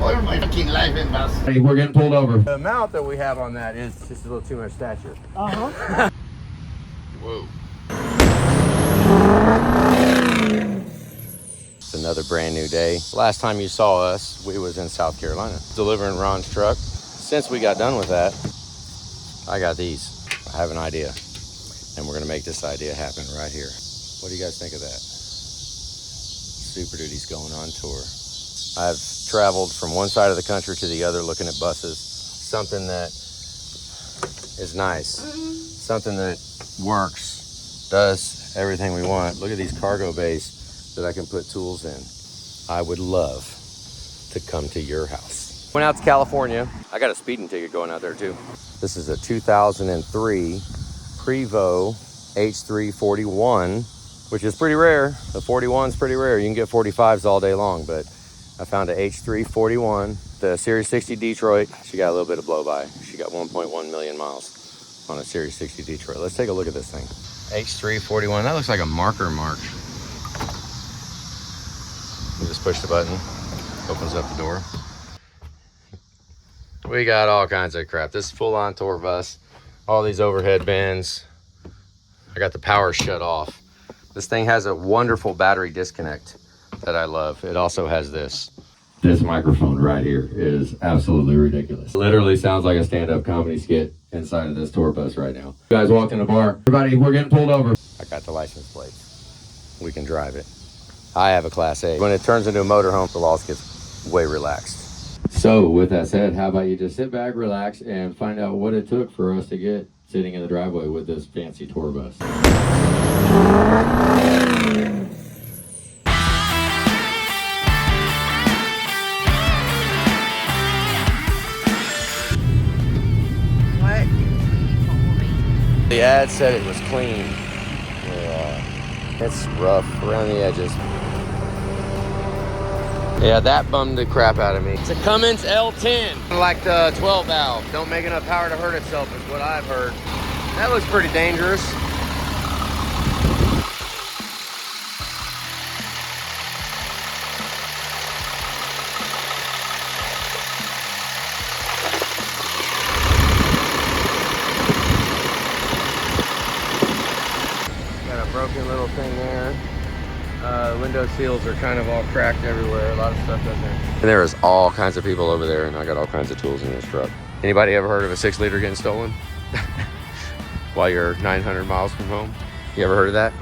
All my fucking life in bus. Hey, we're getting pulled over. The amount that we have on that is just a little too much stature. Uh-huh. Whoa. It's another brand new day. Last time you saw us, we was in South Carolina, delivering Ron's truck. Since we got done with that, I got these. I have an idea, and we're gonna make this idea happen right here. What do you guys think of that? Super Duty's going on tour. I've traveled from one side of the country to the other looking at buses. Something that is nice. Something that works, does everything we want. Look at these cargo bays that I can put tools in. I would love to come to your house. Went out to California. I got a speeding ticket going out there too. This is a 2003 Prevost H341, which is pretty rare. The 41's pretty rare. You can get 45s all day long, but I found a H341, the Series 60 Detroit. She got a little bit of blow by. She got 1.1 million miles on a Series 60 Detroit. Let's take a look at this thing. H341, that looks like a marker mark. You just push the button, opens up the door. We got all kinds of crap. This is full-on tour bus. All these overhead bins. I got the power shut off. This thing has a wonderful battery disconnect that I love. It also has this. This microphone right here is absolutely ridiculous. Literally sounds like a stand-up comedy skit inside of this tour bus right now. You guys walked in a bar. Everybody, we're getting pulled over. I got the license plates. We can drive it. I have a Class A. When it turns into a motorhome, the laws get way relaxed. So with that said, how about you just sit back, relax, and find out what it took for us to get sitting in the driveway with this fancy tour bus. What? The ad said it was clean. It's rough around the edges. Yeah, that bummed the crap out of me. It's a Cummins L10, like the 12 valve. Don't make enough power to hurt itself is what I've heard. That looks pretty dangerous. Got a broken little thing there. Window seals are kind of all cracked everywhere. A lot of stuff doesn't. And there is all kinds of people over there, and I got all kinds of tools in this truck. Anybody ever heard of a 6-liter getting stolen while you're 900 miles from home? You ever heard of that?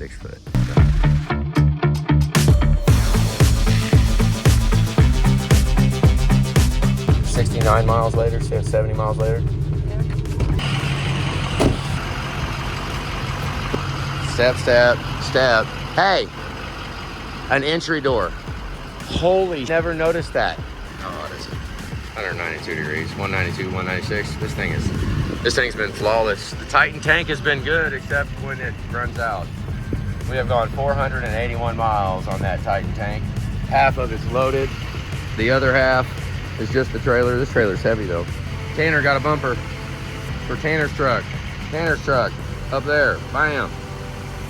.6 foot. 69 miles later, 70 miles later. Step, step, step. Hey, an entry door. Holy, never noticed that. Oh, it is 192 degrees, 192, 196. This thing's been flawless. The Titan tank has been good, except when it runs out. We have gone 481 miles on that Titan tank. Half of it's loaded. The other half is just the trailer. This trailer's heavy though. Tanner got a bumper for Tanner's truck. Tanner's truck, up there, bam.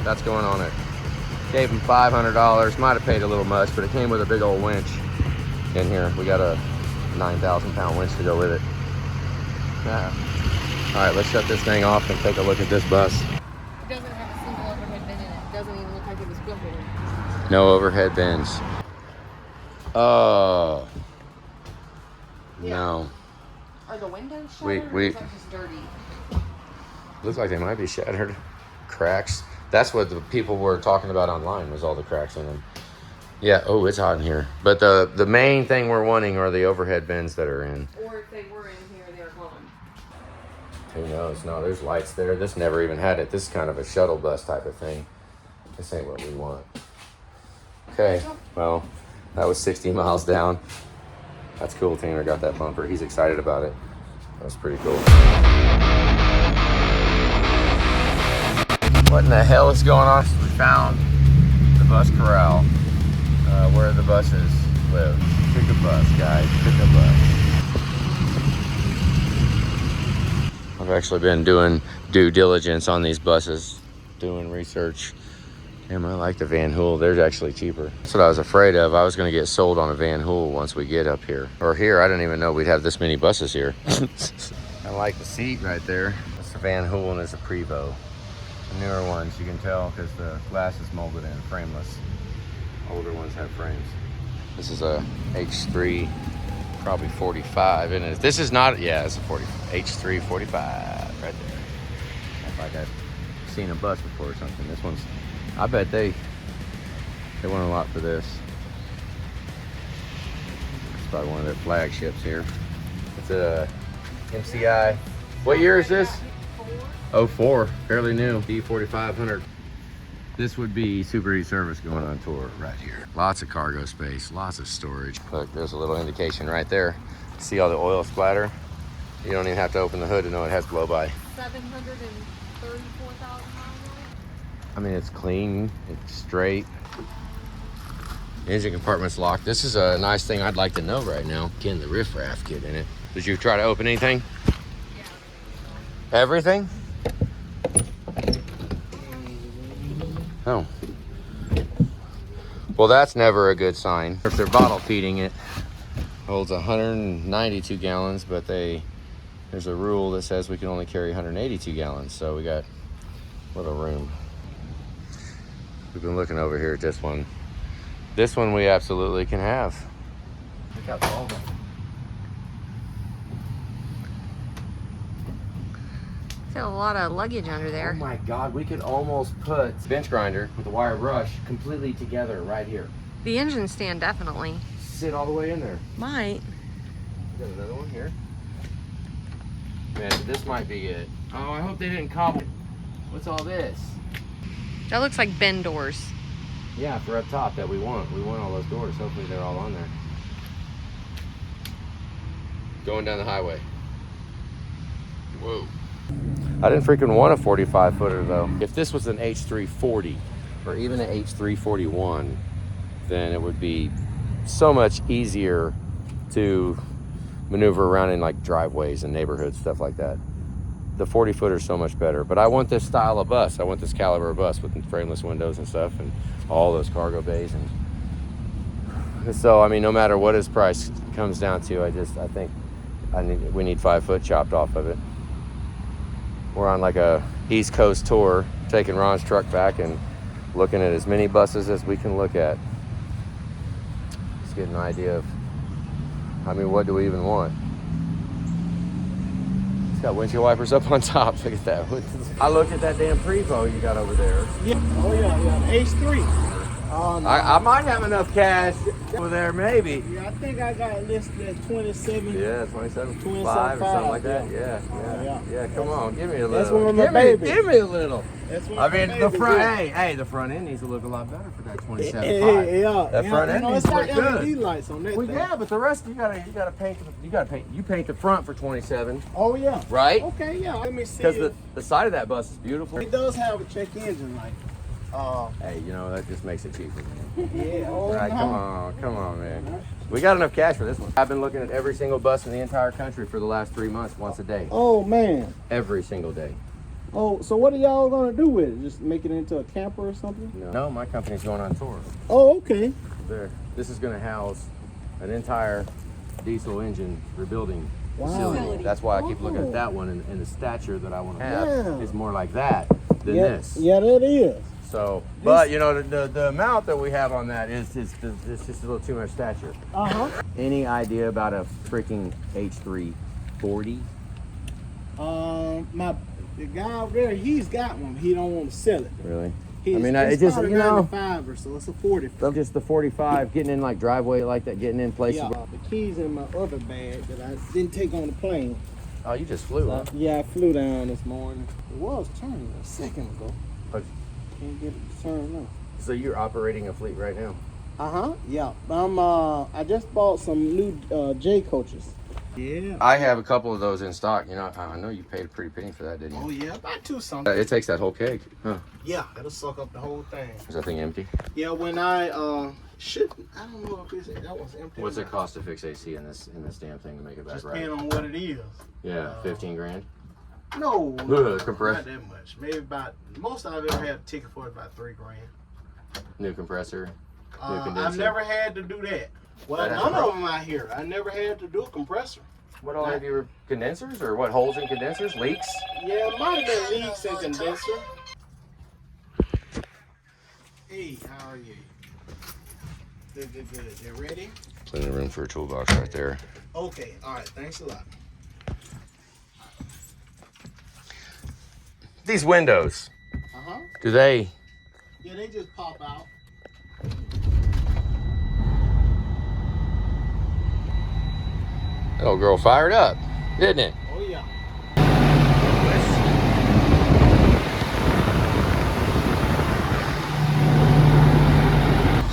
That's going on it. Gave him $500. Might have paid a little much, but it came with a big old winch in here. We got a 9,000 pound winch to go with it. Yeah. All right, let's shut this thing off and take a look at this bus. It doesn't have a single overhead bin in it. It doesn't even look like it was built here. No overhead bins. Oh. Yeah. No. Are the windows shattered or is that just dirty? Looks like they might be shattered. Cracks. That's what the people were talking about online, was all the cracks in them. Yeah, oh, it's hot in here. But the main thing we're wanting are the overhead bins that are in. Or if they were in here, they're gone. Who knows? No, there's lights there. This never even had it. This is kind of a shuttle bus type of thing. This ain't what we want. Okay, well, that was 60 miles down. That's cool. Tanner got that bumper. He's excited about it. That was pretty cool. What in the hell is going on? We found the bus corral where the buses live. Pick a bus, guys. Pick a bus. I've actually been doing due diligence on these buses, doing research. Damn, I like the Van Hool. They're actually cheaper. That's what I was afraid of. I was going to get sold on a Van Hool once we get up here. Or here, I didn't even know we'd have this many buses here. I like the seat right there. It's a Van Hool and it's a Prevost. The newer ones, you can tell because the glass is molded in, frameless. Older ones have frames. This is a H3, probably 45, isn't it? This is not, yeah, it's a 40, H3 45 right there. It's like I've seen a bus before or something. This one's, I bet they want a lot for this. It's probably one of their flagships here. It's a MCI. What year is this? 04, fairly new. D4500. This would be Super E service going on tour right here. Lots of cargo space, lots of storage. Look, there's a little indication right there. See all the oil splatter? You don't even have to open the hood to know it has blow by. 734,000 miles. I mean, it's clean, it's straight. Engine compartment's locked. This is a nice thing I'd like to know right now. Getting the riffraff kit in it. Did you try to open anything? Yeah. Everything? Oh. Well, that's never a good sign. If they're bottle feeding it, holds 192 gallons, but there's a rule that says we can only carry 182 gallons, so we got a little room. We've been looking over here at this one. This one we absolutely can have. Look how tall that is. Got a lot of luggage under there. Oh my God, we could almost put bench grinder with a wire brush completely together right here. The engine stand, definitely. Sit all the way in there. Might. Got another one here. Man, this might be it. Oh, I hope they didn't cobble. What's all this? That looks like bin doors. Yeah, for up top that we want. We want all those doors. Hopefully they're all on there. Going down the highway. Whoa. I didn't freaking want a 45 footer though. If this was an H340 or even an H341, then it would be so much easier to maneuver around in like driveways and neighborhoods, stuff like that. The 40 footer is so much better, but I want this style of bus. I want this caliber of bus with frameless windows and stuff and all those cargo bays. And so, I mean, no matter what his price comes down to, I think we need 5 foot chopped off of it. We're on like a East Coast tour, taking Ron's truck back and looking at as many buses as we can look at. Just get an idea of, I mean, what do we even want? It's got windshield wipers up on top. Look at that. I look at that damn Prevost you got over there. Yeah. Oh yeah. H3. No. I might have enough cash over there, maybe. Yeah, I think I got it listed at 27. Yeah, 27.5 or something like that. Yeah. Come on, give me a little. That's one of my babies. Give me a little. That's one I of my mean, the babies, front. yeah. Hey, the front end needs to look a lot better for that 27.5. Yeah. That front end needs it's to look got good. LED lights on that Well, thing. yeah, but the rest you gotta paint. You paint the front for 27, Oh yeah. right? Okay, yeah. Let me see. Because the side of that bus is beautiful. It does have a check engine light. Hey, you know that just makes it cheaper, man. Yeah. Oh, All right, no. come on, man. We got enough cash for this one. I've been looking at every single bus in the entire country for the last 3 months, once a day. Oh man. Every single day. Oh, so what are y'all gonna do with it? Just make it into a camper or something? No, my company's going on tour. Oh, okay. This is going to house an entire diesel engine rebuilding Wow. facility. That's why I keep looking at that one, and the stature that I want to have Yeah. is more like that than Yeah. this. Yeah, that is. So, but you know, the amount that we have on that is just a little too much stature. Any idea about a freaking H340? The guy over there, he's got one. He don't want to sell it. Really? He's, I mean, it's it just, about a you know, 95 or so. It's a 40. just the 45, getting in like driveway like that, getting in places. Yeah, the keys in my other bag that I didn't take on the plane. Oh, you just flew, huh? Yeah, I flew down this morning. It was turning a second ago. But- Can't get it to turn now. So you're operating a fleet right now? Yeah. I just bought some new J coaches. Yeah. I have a couple of those in stock. You know, I know you paid a pretty penny for that, didn't you? Oh yeah, about 2 something. It takes that whole keg. Huh. Yeah, it'll suck up the whole thing. Is that thing empty? Yeah, when I should, I don't know if that one's empty. What's it cost to fix AC in this damn thing to make it back Just right? depending on what it is. Yeah, 15 grand. No, compressor. not that much. Maybe about, most I've ever had a ticket for is about 3 grand. New compressor. New I've condenser. never had to do that. Well, none of them out here. I never had to do a compressor. What all have you? Condensers or what? Holes in condensers? Leaks? Yeah, it might have been leaks in condenser. Hey, how are you? Good, good, good. They're ready? Plenty of room for a toolbox right there. Okay, all right. Thanks a lot. These windows, Uh-huh. do they? Yeah, they just pop out. That old girl fired up, didn't it? Oh, yeah.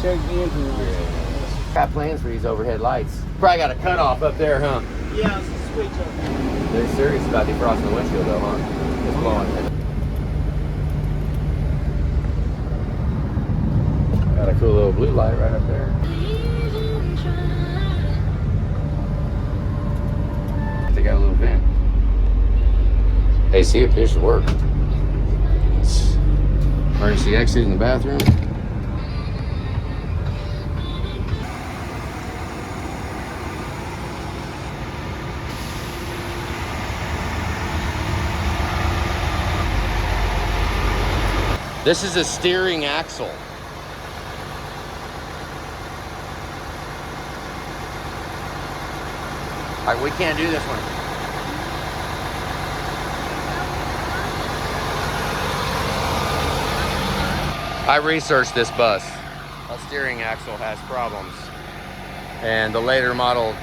Check the engine light. Got plans for these overhead lights. Probably got a cutoff up there, huh? Yeah, it's a switch up there. They're serious about defrosting the windshield though, huh? It's blowing. Got a cool little blue light right up there. They got a little vent. AC appears to work. Emergency exit in the bathroom. This is a steering axle. Like, we can't do this one. I researched this bus. A steering axle has problems. And the later model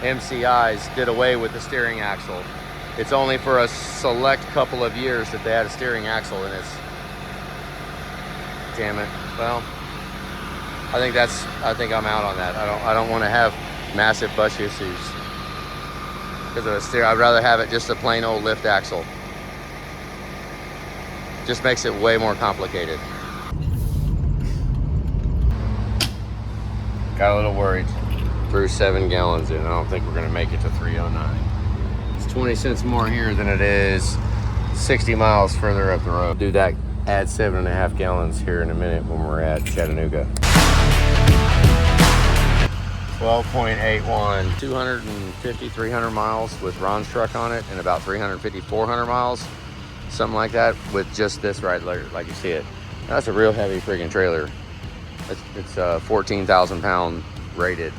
MCIs did away with the steering axle. It's only for a select couple of years that they had a steering axle, and it's, damn it. Well, I think I'm out on that. I don't want to have massive bus issues because of a steer. I'd rather have it just a plain old lift axle. Just makes it way more complicated. Got a little worried. Threw 7 gallons in. I don't think we're gonna make it to 309. It's 20 cents more here than it is 60 miles further up the road. Do that, add 7.5 gallons here in a minute when we're at Chattanooga. 12.81, 250, 300 miles with Ron's truck on it, and about 350, 400 miles, something like that, with just this right there, like you see it. That's a real heavy freaking trailer. It's a 14,000 pound rated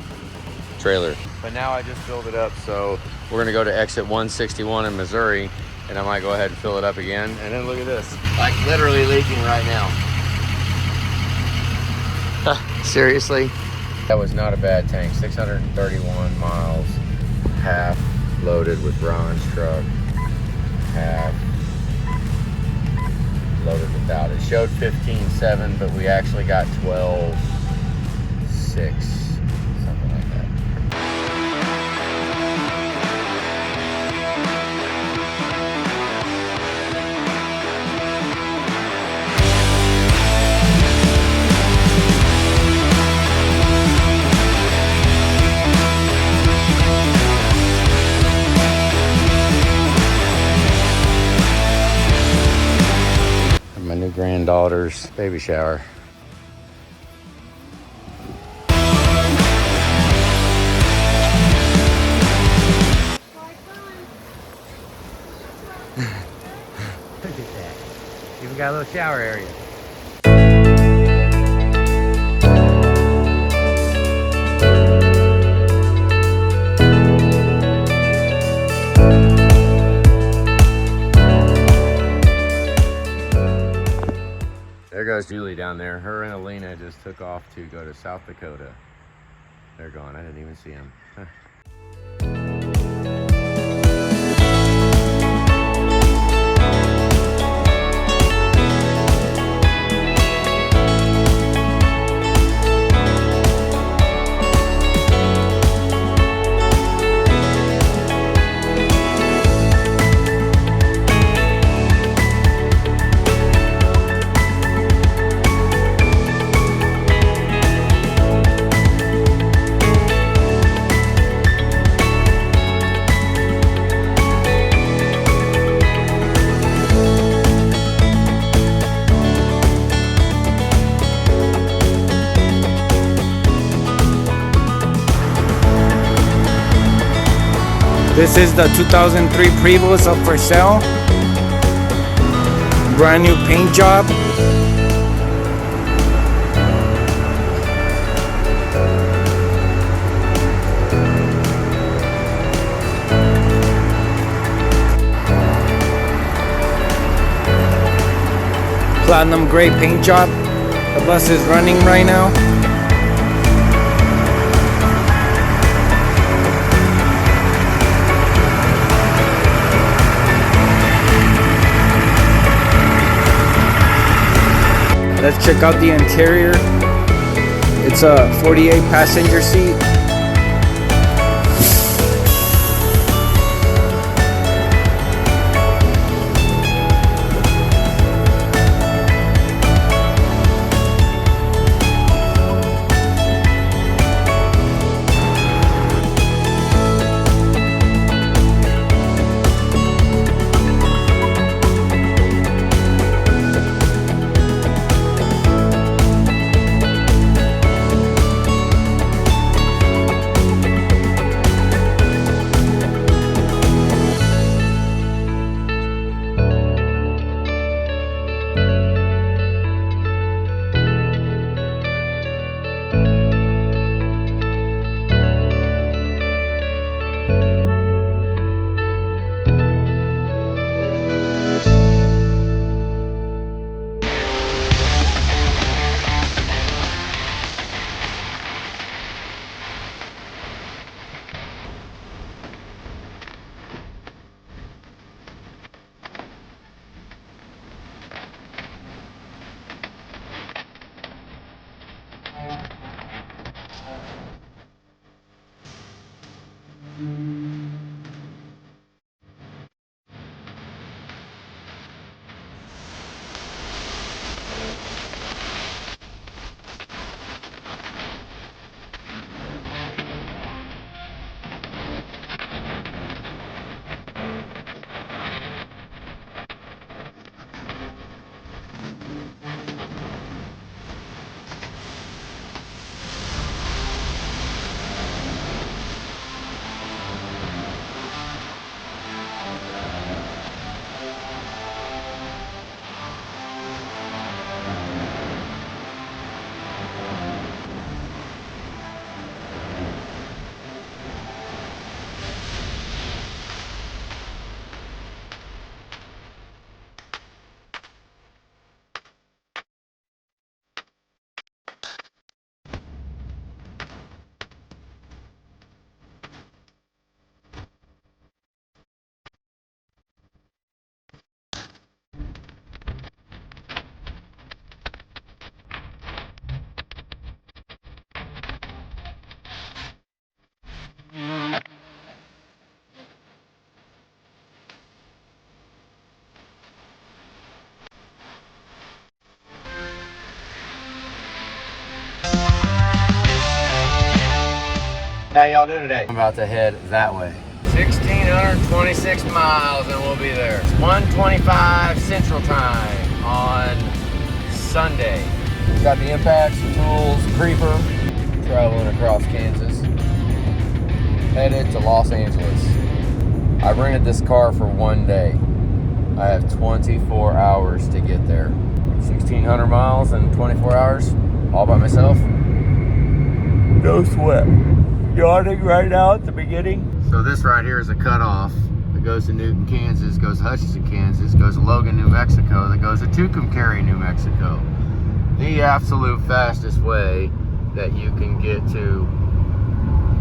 trailer. But now I just filled it up, so we're gonna go to exit 161 in Missouri, and I might go ahead and fill it up again. And then look at this, like literally leaking right now. Seriously? That was not a bad tank. 631 miles, half loaded with Ron's truck, half loaded without. It showed 15.7, but we actually got 12.6, something like that. My new granddaughter's baby shower. Look at that. Even got a little shower area. There goes Julie down there. Her and Alina just took off to go to South Dakota. They're gone. I didn't even see them. Huh. This is the 2003 Prevost up for sale. Brand new paint job. Platinum gray paint job. The bus is running right now. Let's check out the interior. It's a 48 passenger seat. How y'all doing today? I'm about to head that way. 1,626 miles and we'll be there. It's 1:25 Central Time on Sunday. Got the impacts, the tools, creeper. Traveling across Kansas. Headed to Los Angeles. I rented this car for one day. I have 24 hours to get there. 1,600 miles in 24 hours, all by myself. No sweat. Yawning right now at the beginning. So this right here is a cutoff that goes to Newton, Kansas, goes to Hutchinson, Kansas, goes to Logan, New Mexico, that goes to Tucumcari, New Mexico. The absolute fastest way that you can get to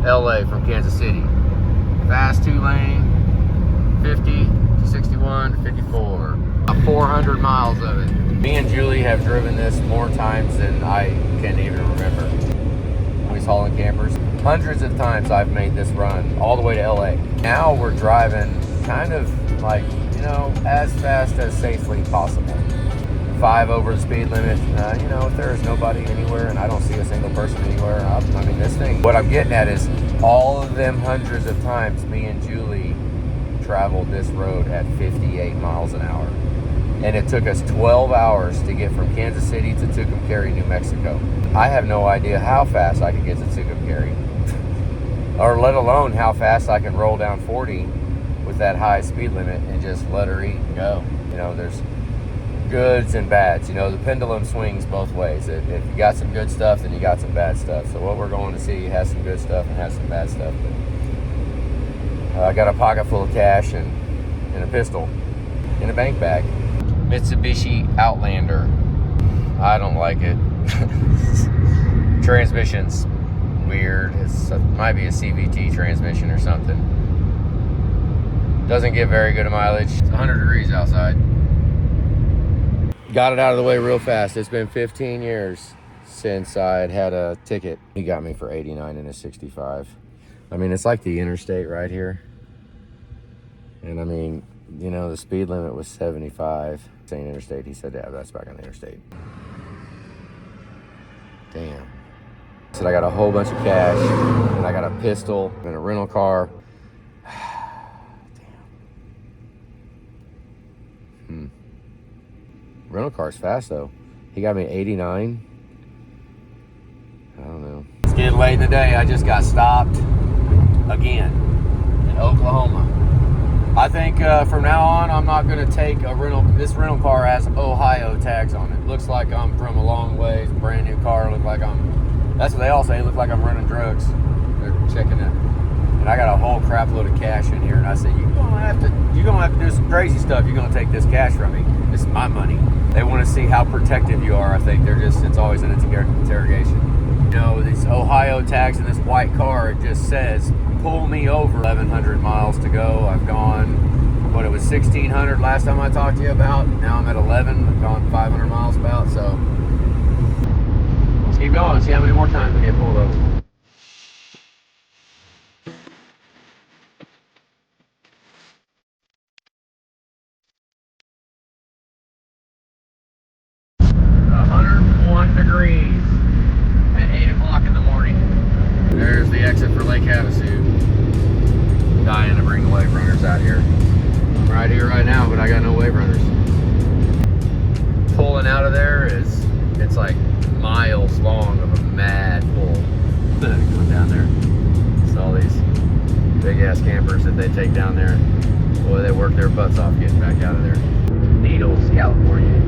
LA from Kansas City. Fast 2-lane, 50 to 61 to 54. About 400 miles of it. Me and Julie have driven this more times than I can even remember. Always hauling campers. Hundreds of times I've made this run all the way to LA. Now we're driving kind of like, you know, as fast as safely possible. 5 over the speed limit. You know, if there is nobody anywhere and I don't see a single person anywhere, I mean, this thing, what I'm getting at is all of them hundreds of times me and Julie traveled this road at 58 miles an hour. And it took us 12 hours to get from Kansas City to Tucumcari, New Mexico. I have no idea how fast I could get to Tucumcari. or let alone how fast I can roll down 40 with that high speed limit and just let her eat and go. You know, there's goods and bads. You know, the pendulum swings both ways. If you got some good stuff, then you got some bad stuff. So what we're going to see has some good stuff and has some bad stuff. But, I got a pocket full of cash and a pistol in a bank bag. Mitsubishi Outlander. I don't like it. Transmission's weird. It might be a CVT transmission or something. Doesn't get very good mileage. It's 100 degrees outside. Got it out of the way real fast. It's been 15 years since I'd had a ticket. He got me for 89 in a 65. I mean, it's like the interstate right here. And I mean, you know, the speed limit was 75. Saying interstate, he said, yeah, that's back on the interstate. Damn. Said I got a whole bunch of cash, and I got a pistol and a rental car. Damn. Rental car's fast though. He got me 89. I don't know. It's getting late in the day. I just got stopped again in Oklahoma. I think from now on, I'm not going to take a rental. This rental car has Ohio tags on it. Looks like I'm from a long ways. Brand new car. Look like that's what they all say. Look like I'm running drugs. They're checking it. And I got a whole crap load of cash in here. And I said, you're gonna have to do some crazy stuff. You're gonna take this cash from me. This is my money. They want to see how protective you are. I think it's always an interrogation. You know, these Ohio tags in this white car, it just says, pull me over. 1,100 miles to go. I've gone, it was 1,600 last time I talked to you about. Now I'm at 11. I've gone 500 miles about, so. Let's keep going, see how many more times we get pulled over. Degrees at 8 o'clock in the morning. There's the exit for Lake Havasu. Dying to bring the wave runners out here. I'm right here right now, but I got no wave runners. Pulling out of there it's like miles long of a mad pull. Going down there. It's all these big ass campers that they take down there. Boy, they work their butts off getting back out of there. Needles, California.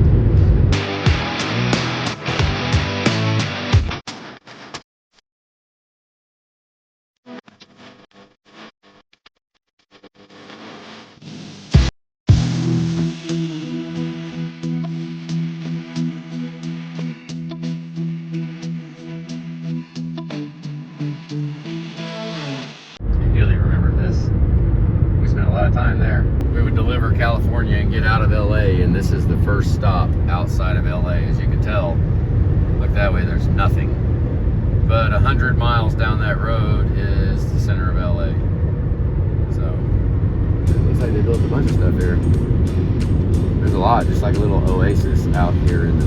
Time there. We would deliver California and get out of LA, and this is the first stop outside of LA. As you can tell, look that way, there's nothing. But 100 miles down that road is the center of LA. So it looks like they built a bunch of stuff here. There's a lot, just like a little oasis out here in the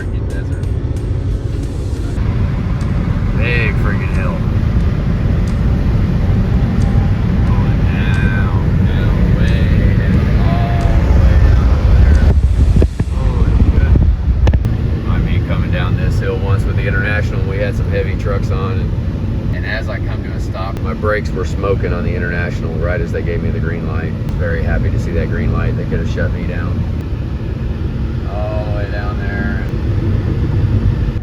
freaking desert. Big freaking hill. Once with the International, we had some heavy trucks on, and as I come to a stop, my brakes were smoking on the International right as they gave me the green light. Very happy to see that green light. They could have shut me down. All the way down there.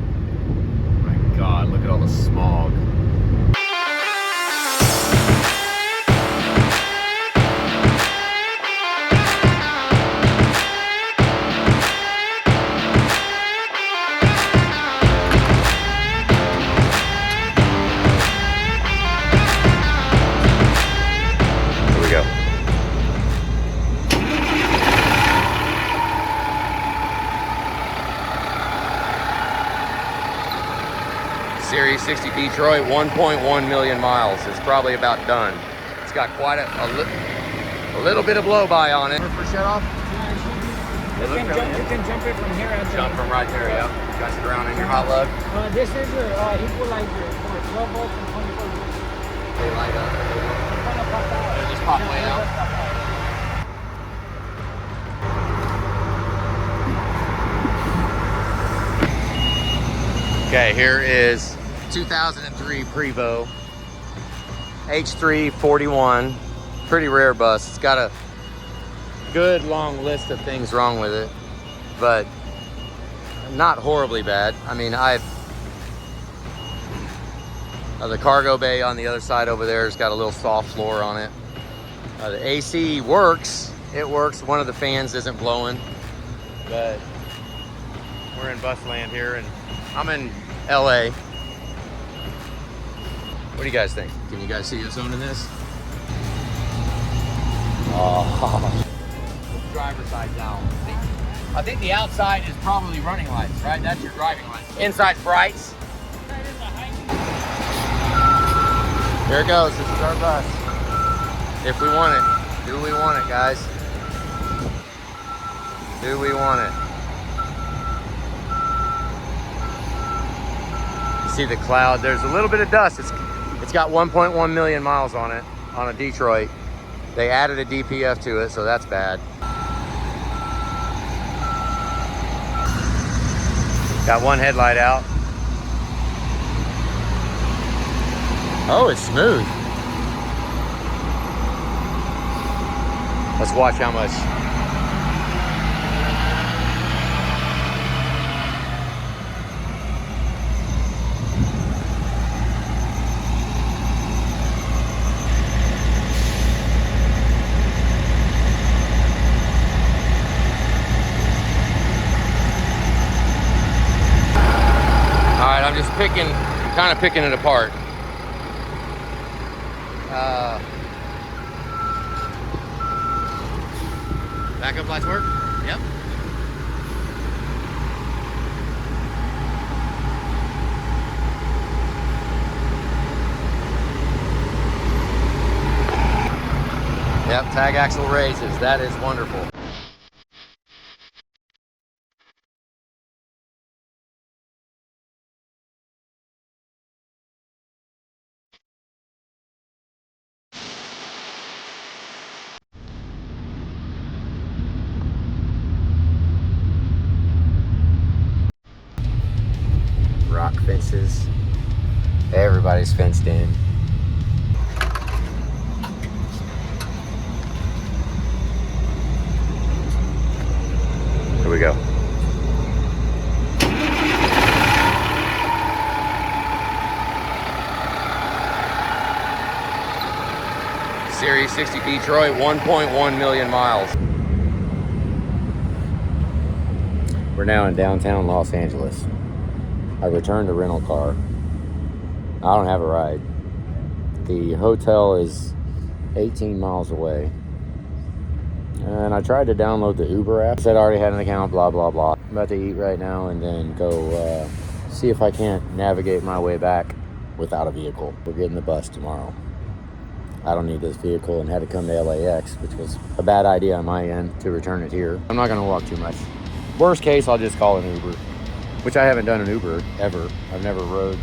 Oh my God, look at all the smog. Series 60 Detroit, 1.1 million miles. It's probably about done. It's got quite a little bit of blow-by on it. For shut off? You can jump it from here. Jump from right there, yeah. Got you around in your hot lug? This is your equalizer for 12 volts and 24 volts. They light up. They just pop way out. Okay, here is 2003 Prevost H341. Pretty rare bus. It's got a good long list of things wrong with it, but not horribly bad. I mean, the cargo bay on the other side over there has got a little soft floor on it. The AC works. It works. One of the fans isn't blowing, but we're in bus land here, and I'm in LA. What do you guys think? Can you guys see us owning this? Oh. Driver's side down. I think the outside is probably running lights, right? That's your driving lights. Inside's brights. Here it goes. This is our bus. If we want it. Do we want it, guys? Do we want it? You see the cloud? There's a little bit of dust. It's got 1.1 million miles on it, on a Detroit. They added a DPF to it, so that's bad. Got one headlight out. Oh, it's smooth. Let's watch how much. All right, I'm just kind of picking it apart. Backup lights work? Yep. Yep, tag axle raises. That is wonderful. Rock fences. Everybody's fenced in. Here we go. Series 60 Detroit, 1.1 million miles. We're now in downtown Los Angeles. I returned a rental car. I don't have a ride. The hotel is 18 miles away. And I tried to download the Uber app. It said I already had an account, blah, blah, blah. I'm about to eat right now and then go see if I can't navigate my way back without a vehicle. We're getting the bus tomorrow. I don't need this vehicle and had to come to LAX, which was a bad idea on my end to return it here. I'm not gonna walk too much. Worst case, I'll just call an Uber, which I haven't done an Uber ever. I've never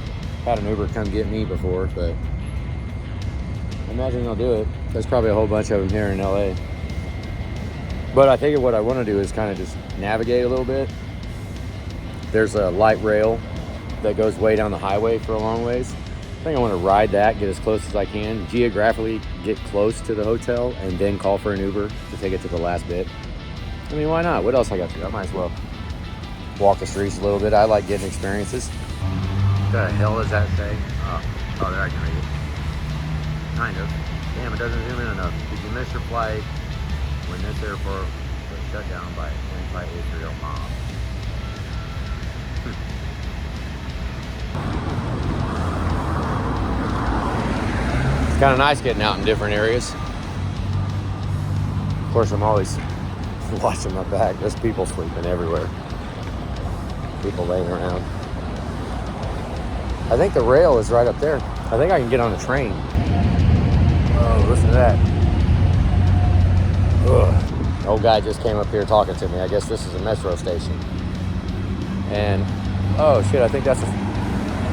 had an Uber come get me before, but I imagine they'll do it. There's probably a whole bunch of them here in LA. But I think what I want to do is kind of just navigate a little bit. There's a light rail that goes way down the highway for a long ways. I think I want to ride that, get as close as I can, geographically get close to the hotel, and then call for an Uber to take it to the last bit. I mean, why not? What else I got to do? I might as well walk the streets a little bit. I like getting experiences. What the hell does that say? Oh, there I can read it. Kind of. Damn, it doesn't zoom in enough. Did you miss your flight when this airport was shut down by anti-Israel mob? It's kind of nice getting out in different areas. Of course, I'm always watching my back. There's people sleeping everywhere. People laying around. I think the rail is right up there. I think I can get on a train. Oh, listen to that. Ugh. Old guy just came up here talking to me. I guess this is a metro station. And, oh shit, I think that's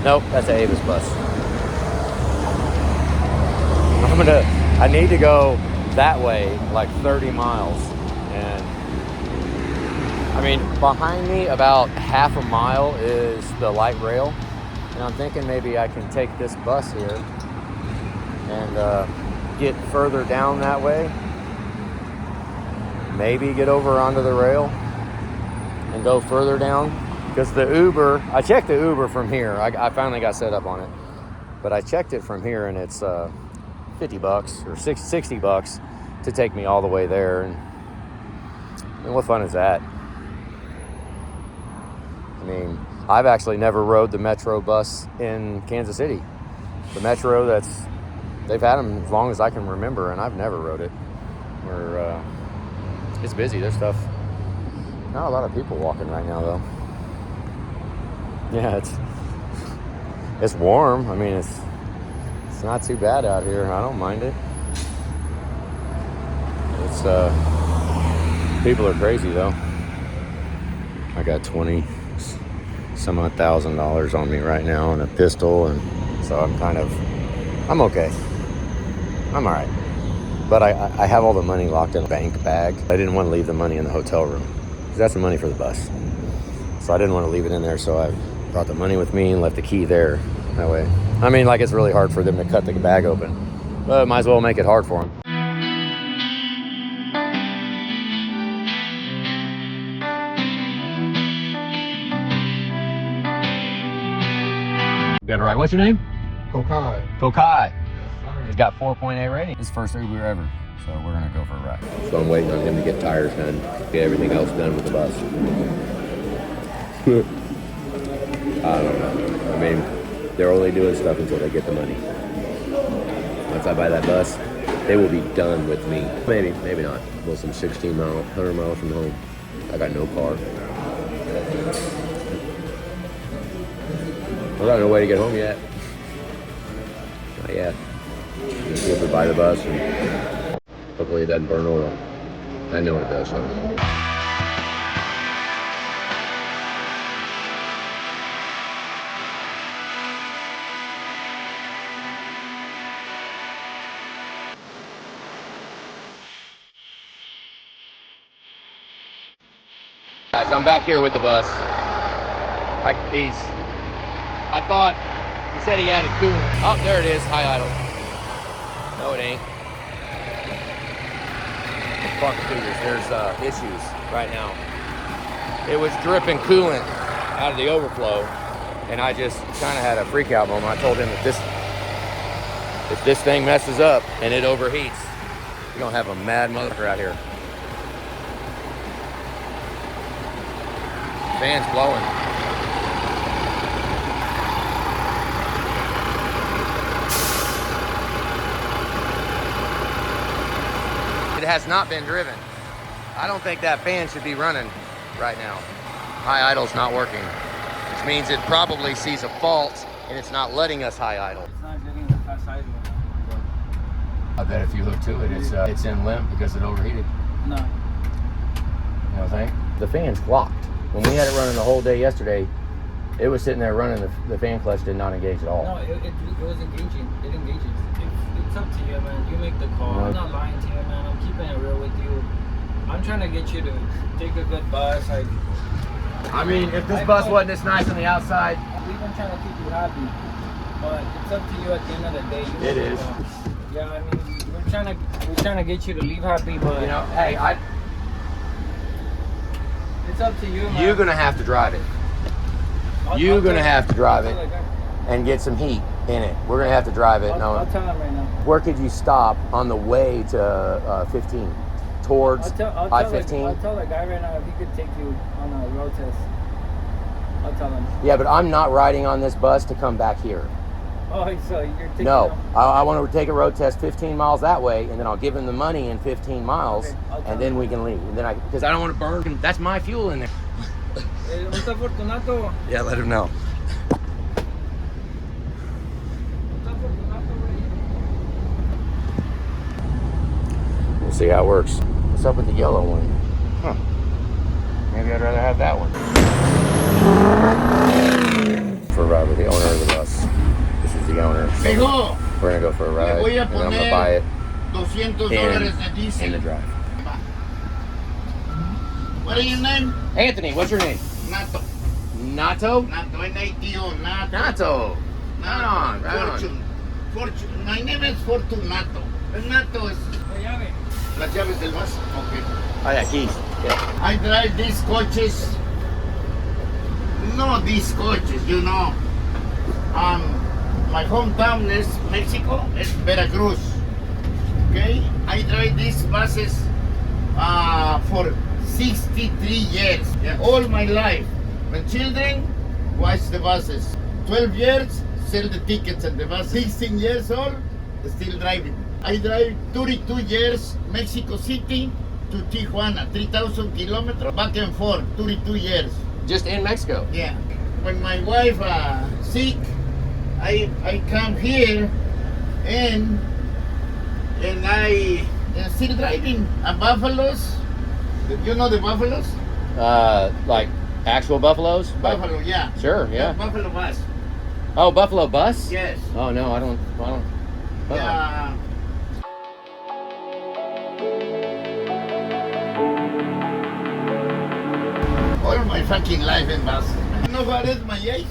nope, that's an Avis bus. I need to go that way, like 30 miles. And, I mean, behind me about half a mile is the light rail. And I'm thinking maybe I can take this bus here and get further down that way. Maybe get over onto the rail and go further down. Because the Uber, I checked the Uber from here. I finally got set up on it. But I checked it from here, and it's $50 or $60 to take me all the way there. And what fun is that? I mean, I've actually never rode the Metro bus in Kansas City. The Metro, they've had them as long as I can remember, and I've never rode it. It's busy. There's stuff. Not a lot of people walking right now, though. Yeah, it's warm. I mean, it's not too bad out here. I don't mind it. It's people are crazy though. I got some odd $1,000 on me right now and a pistol, and so I'm okay. I'm all right. But I have all the money locked in a bank bag. I didn't want to leave the money in the hotel room because that's the money for the bus. So I didn't want to leave it in there, so I brought the money with me and left the key there. That way, I mean, like, it's really hard for them to cut the bag open, but might as well make it hard for them. You got it right. What's your name? Kokai. He's got 4.8 rating. His first Uber ever. So we're gonna go for a ride. So I'm waiting on him to get tires done, get everything else done with the bus. I don't know. I mean, they're only doing stuff until they get the money. Once I buy that bus, they will be done with me. Maybe not. Well, some 100 miles from home. I got no car. I got no way to get home yet. Not yet. Just see if we buy the bus, and hopefully it doesn't burn oil. I know it does, so. Guys, I'm back here with the bus. I thought he said he had a coolant. Oh, there it is, high idle. No, it ain't. Fuck cougars, there's issues right now. It was dripping coolant out of the overflow, and I just kind of had a freak out moment. I told him that if this thing messes up and it overheats, you're gonna have a mad motherfucker out here. Fan's blowing. It has not been driven. I don't think that fan should be running right now. High idle's not working, which means it probably sees a fault and it's not letting us high idle. It's not getting the fast idle. I bet if you hook to it, it's in limp because it overheated. No. You know what I'm saying? The fan's locked. When we had it running the whole day yesterday, it was sitting there running. The fan clutch did not engage at all. No, it was engaging. It engages. It's up to you, man. You make the call. No. I'm not lying to you, man. I'm keeping it real with you. I'm trying to get you to take a good bus. I mean, if this bus wasn't this nice on the outside. We've been trying to keep you happy, but it's up to you at the end of the day. You It is. Yeah, I mean, we're trying to get you to leave happy, but You know, hey, it's up to you, man. you're gonna have to drive it. You're gonna have to drive it and get some heat in it. We're gonna have to drive it. I'll tell him right now. Where could you stop on the way to 15 towards I-15? I'll tell the guy right now if he could take you on a road test. I'll tell him. Yeah, but I'm not riding on this bus to come back here. Oh, so you're taking No, I want to take a road test 15 miles that way, and then I'll give him the money in 15 miles, Okay, I'll tell and then him. we can leave. And then because I don't want to burn. That's my fuel in there. Mr. Fortunato. Yeah, let him know. We'll see how it works. What's up with the yellow one? Huh. Maybe I'd rather have that one. For Robert, the owner of the bus. This is the owner. So we're gonna go for a ride, and then I'm gonna buy it in the drive. What is your name? Anthony, what's your name? Nato. Nato? Nato, Nato. Nato. Right on, right on. My name is Fortunato. Renato es las llaves del bus. Okay. Oh yeah, keys. Yeah. I drive these coaches. No, these coaches, you know. My hometown is Mexico, it's Veracruz. Okay, I drive these buses for 63 years. Yeah, all my life. My children watch the buses. 12 years, sell the tickets and the bus. 16 years old, still driving. I drive 32 years, Mexico City to Tijuana, 3,000 kilometers, back and forth, 32 years. Just in Mexico. Yeah. When my wife sick, I come here and I still driving buffaloes. You know the buffaloes? Like actual buffaloes? Buffalo, yeah. Sure, yeah. The buffalo bus. Oh, buffalo bus? Yes. Oh no, I don't. Yeah. All my fucking life in buses. You know what is my age?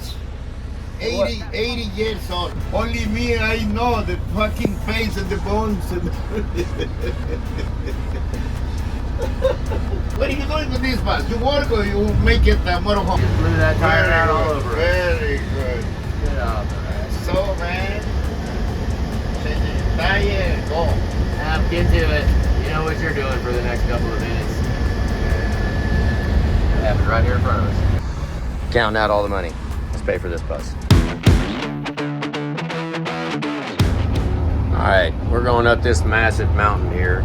80 years old. Only me, I know the fucking face and the bones. And what are you doing with this bus? You work or you make it more home? Just blew that tire out all over it. Very good. Get out there. So, man, change the tire, go. Now get to it. You know what you're doing for the next couple of minutes. It happened right here in front of us. Counting out all the money. Let's pay for this bus. All right, we're going up this massive mountain here.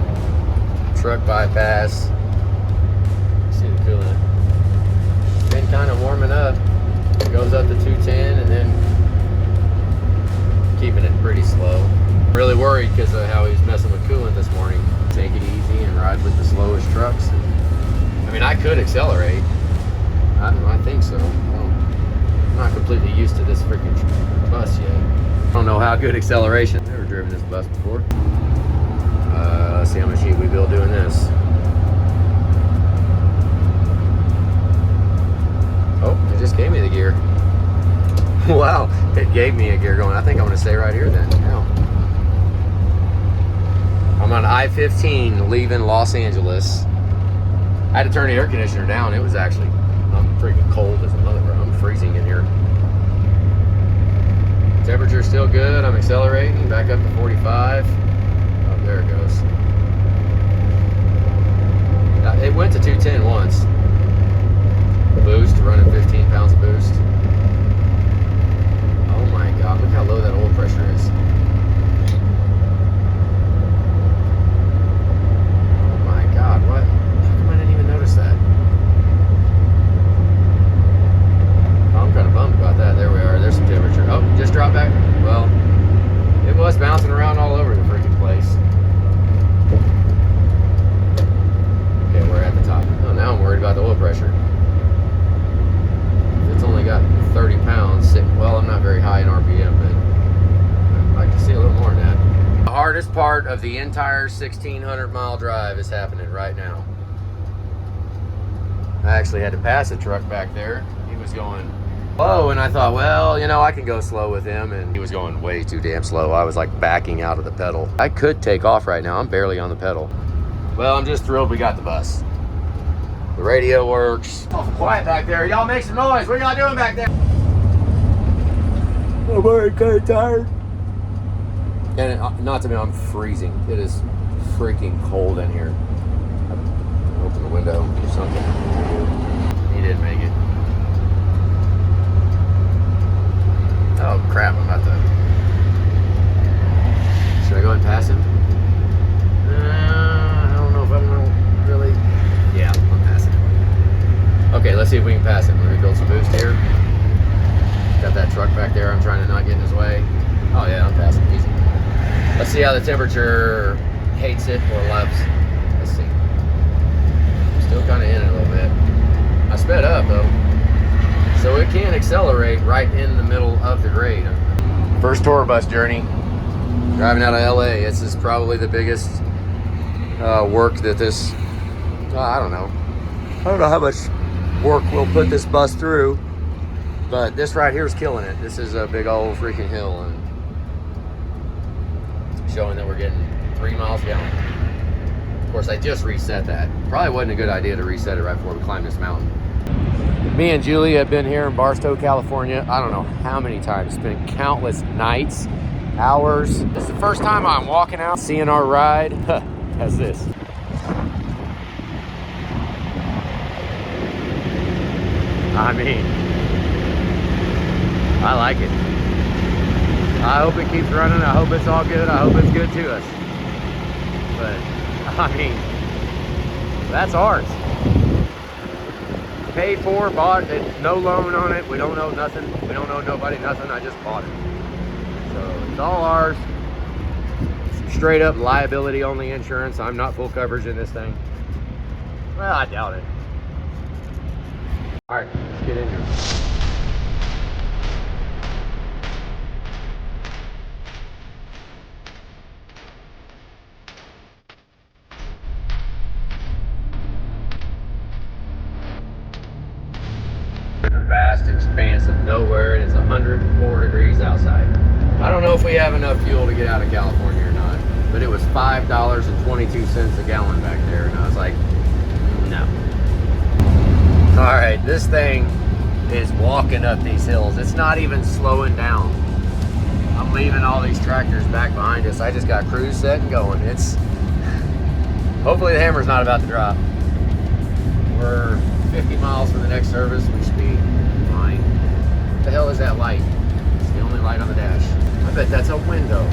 Truck bypass. See the coolant. It's been kind of warming up. It goes up to 210 and then keeping it pretty slow. Really worried because of how he was messing with coolant this morning. Take it easy and ride with the slowest trucks. I mean, I could accelerate. I think so. I'm not completely used to this freaking bus yet. I don't know how good acceleration. I've never driven this bus before. Let's see how much heat we build doing this. Oh, it just gave me the gear. Wow, it gave me a gear going. I think I'm gonna stay right here then. Hell. I'm on I-15 leaving Los Angeles. I had to turn the air conditioner down. It was actually, I'm freaking cold as a mother. I'm freezing in here. Temperature's still good. I'm accelerating back up to 45. Oh, there it goes. It went to 210 once. Boost, running 15 pounds of boost. Oh my God, look how low that oil pressure is. Oh my God, what? How come I didn't even notice that? Oh, I'm kind of bummed about that. There we are, there's some temperature. Oh, just dropped back. Well, it was bouncing around all over the freaking place. Okay, we're at the top. Oh, now I'm worried about the oil pressure. It's only got 30 pounds. Well, I'm not very high in RPM, but I'd like to see a little more than that. The hardest part of the entire 1,600 mile drive is happening right now. I actually had to pass a truck back there. He was going slow, and I thought, well, you know, I can go slow with him, and he was going way too damn slow. I was like backing out of the pedal. I could take off right now. I'm barely on the pedal. Well, I'm just thrilled we got the bus. The radio works. Awful quiet back there. Y'all make some noise. What are y'all doing back there? I'm very kind of tired. And not to me, I'm freezing. It is freaking cold in here. Open the window, do something. He did make it. Oh crap, I'm about to... Should I go and pass him? I don't know if I'm gonna really... Yeah, I'm passing him. Okay, let's see if we can pass him. Let me build some boost here. Got that truck back there. I'm trying to not get in his way. Oh yeah, I'm passing easy. Let's see how the temperature hates it or loves. Let's see. Still kind of in it a little bit. I sped up though. So it can accelerate right in the middle of the grade. First tour bus journey. Driving out of LA. This is probably the biggest work that this, I don't know. I don't know how much work we'll put this bus through. But this right here is killing it. This is a big old freaking hill, and showing that we're getting 3 miles a gallon. Of course, I just reset that. Probably wasn't a good idea to reset it right before we climbed this mountain. Me and Julie have been here in Barstow, California, I don't know how many times. Spent countless nights, hours. This is the first time I'm walking out, seeing our ride. How's this? I mean, I like it. I hope it keeps running. I hope it's all good. I hope it's good to us. But, I mean, that's ours. Paid for, bought it, no loan on it. We don't know nothing. We don't owe nobody nothing. I just bought it. So it's all ours. Straight up liability only insurance. I'm not full coverage in this thing. Well, I doubt it. All right, let's get in here. Vast expanse of nowhere. It is 104 degrees outside. I don't know if we have enough fuel to get out of California or not, but it was $5.22 a gallon back there, and I was like, no. All right, this thing is walking up these hills. It's not even slowing down. I'm leaving all these tractors back behind us. I just got cruise set and going. It's hopefully the hammer's not about to drop. We're 50 miles from the next service. We should be fine. What the hell is that light? It's the only light on the dash. I bet that's a window.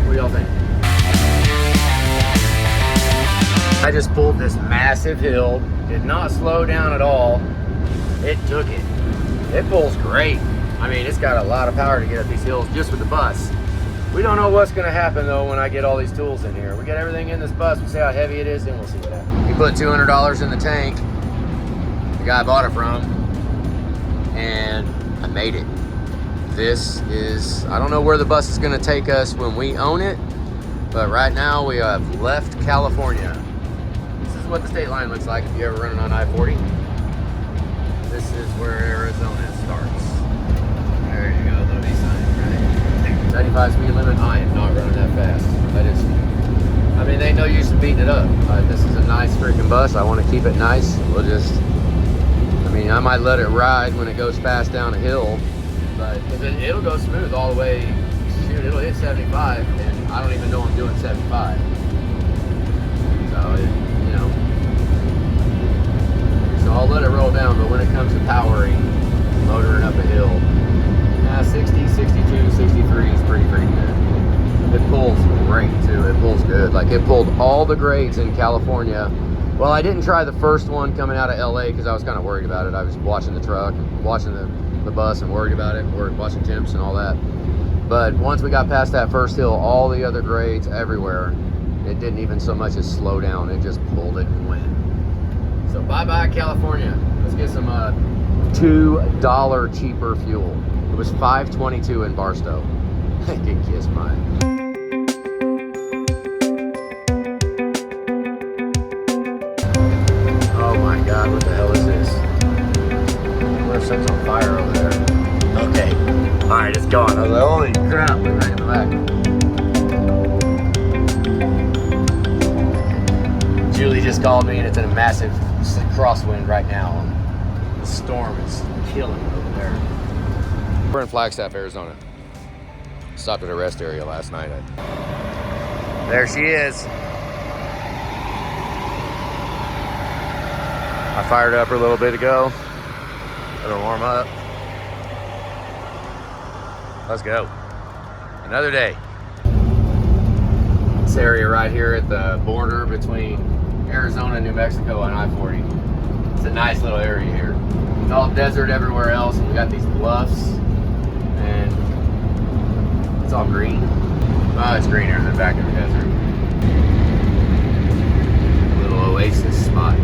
What do y'all think? I just pulled this massive hill. Did not slow down at all. It took it. It pulls great. I mean, it's got a lot of power to get up these hills just with the bus. We don't know what's going to happen though when I get all these tools in here. We get everything in this bus. We see how heavy it is, then we'll see what happens. We put $200 in the tank. The guy I bought it from, and I made it. This is, I don't know where the bus is going to take us when we own it, but right now we have left California. This is what the state line looks like if you're ever running on I-40. This is where Arizona starts. There you go, little sign, right? 75 speed limit. I am not running that fast. I mean, they ain't no use in beating it up. This is a nice freaking bus. I want to keep it nice. We'll just, I mean, I might let it ride when it goes fast down a hill, but it'll go smooth all the way. Shoot, it'll hit 75, and I don't even know I'm doing 75. So, you know. So I'll let it roll down, but when it comes to powering, motoring up a hill, 60, 62, 63 is pretty good. It pulls great too. It pulls good. Like it pulled all the grades in California. Well, I didn't try the first one coming out of LA because I was kind of worried about it. I was watching the truck, watching the bus and worried about it, watching temps and all that. But once we got past that first hill, all the other grades everywhere, it didn't even so much as slow down. It just pulled it and went. So bye-bye California. Let's get some $2 cheaper fuel. It was $5.22 in Barstow. I can kiss mine. Oh my God, what the hell is this? Where something's on fire over there. Okay, all right, it's gone. I was like, holy crap, we're right in the back. Julie just called me and it's in a massive crosswind right now. The storm is killing it over there. We're in Flagstaff, Arizona. Stopped at a rest area last night. There she is. I fired up her a little bit ago. Let her warm up. Let's go. Another day. This area right here at the border between Arizona and New Mexico on I-40. It's a nice little area here. It's all desert everywhere else, and we got these bluffs, and it's all green. Oh, it's greener than back in the desert. A little oasis spot.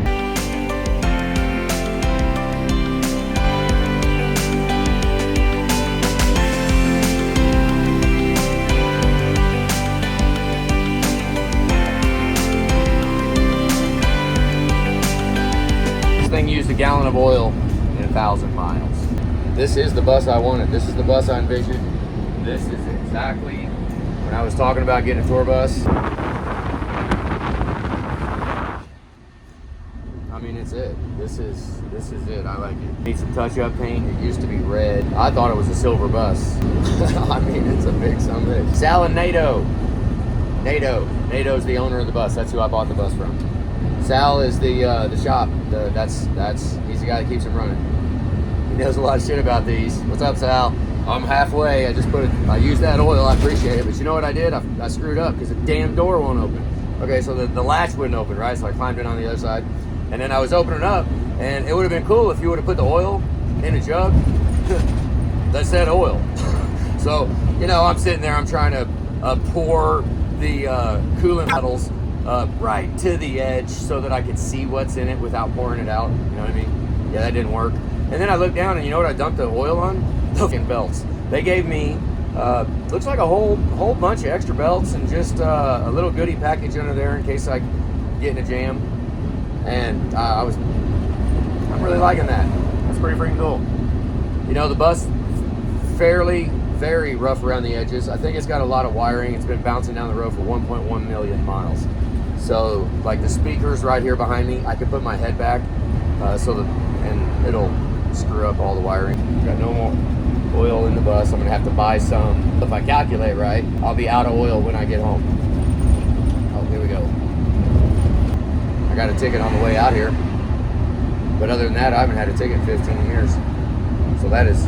This thing used a gallon of oil in 1,000 miles. This is the bus I wanted. This is the bus I envisioned. This is exactly when I was talking about getting a tour bus, I mean, it's it. This is it. I like it. Needs some touch-up paint. It used to be red. I thought it was a silver bus. I mean, it's a big bitch. Sal and NATO. NATO's the owner of the bus. That's who I bought the bus from. Sal is the shop. That's he's the guy that keeps them running. He knows a lot of shit about these. What's up, Sal? I'm halfway. I used that oil. I appreciate it. But you know what I did? I screwed up because the damn door won't open. Okay, so the latch wouldn't open, right? So I climbed in on the other side. And then I was opening up, and it would have been cool if you would have put the oil in a jug that said oil. So, you know, I'm sitting there, I'm trying to pour the coolant bottles right to the edge so that I could see what's in it without pouring it out. You know what I mean? Yeah, that didn't work. And then I looked down, and you know what I dumped the oil on? The fucking belts. They gave me, looks like a whole bunch of extra belts and just a little goodie package under there in case I get in a jam. And I'm really liking that. That's pretty freaking cool. You know, the bus, very rough around the edges. I think it's got a lot of wiring. It's been bouncing down the road for 1.1 million miles. So, like the speakers right here behind me, I can put my head back and it'll screw up all the wiring. Got no more oil in the bus. I'm gonna have to buy some. If I calculate right, I'll be out of oil when I get home. Oh, here we go. I got a ticket on the way out here, but other than that, I haven't had a ticket in 15 years. So that is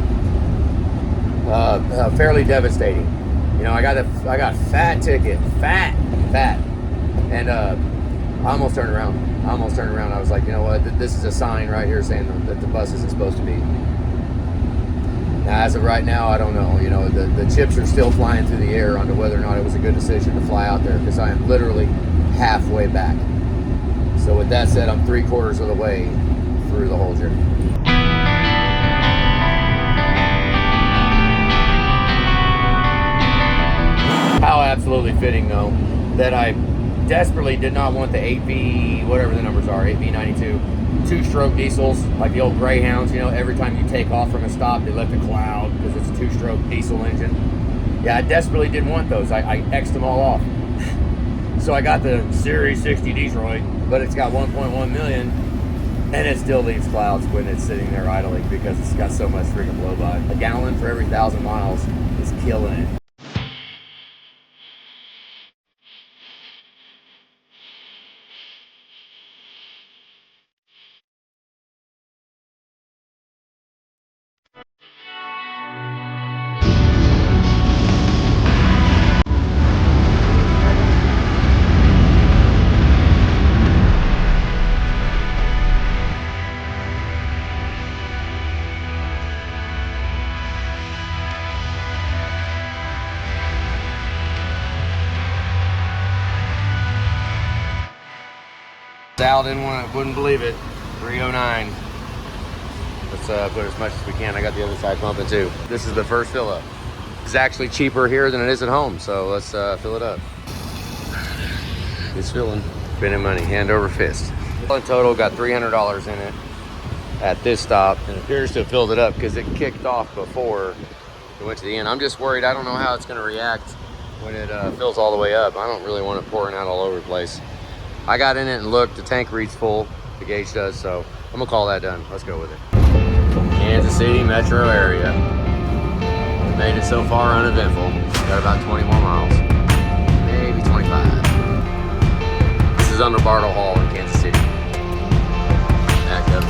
fairly devastating. You know, I got fat ticket, fat, and I almost turned around. I was like, you know what? This is a sign right here saying that the bus isn't supposed to be. Now, as of right now, I don't know. You know, the chips are still flying through the air onto whether or not it was a good decision to fly out there because I am literally halfway back. So with that said, I'm 3/4 of the way through the whole journey. How absolutely fitting, though, that I desperately did not want the 8V, whatever the numbers are, 8V92, two-stroke diesels, like the old Greyhounds. You know, every time you take off from a stop, they left a cloud because it's a two-stroke diesel engine. Yeah, I desperately didn't want those. I X'd them all off. So I got the Series 60 Detroit, but it's got 1.1 million, and it still leaves clouds when it's sitting there idling because it's got so much freaking blow by. A gallon for every 1,000 miles is killing it. Sal wouldn't believe it. 309. Let's put as much as we can. I got the other side pumping too. This is the first fill up. It's actually cheaper here than it is at home, so let's fill it up. It's filling. Spending money, hand over fist. In total, got $300 in it at this stop, and it appears to have filled it up because it kicked off before it went to the end. I'm just worried. I don't know how it's going to react when it fills all the way up. I don't really want it pouring out all over the place. I got in it and looked, the tank reads full, the gauge does, so I'm gonna call that done. Let's go with it. Kansas City metro area. We made it so far uneventful. Got about 20 more miles, maybe 25. This is under Bartle Hall in Kansas City. Back up.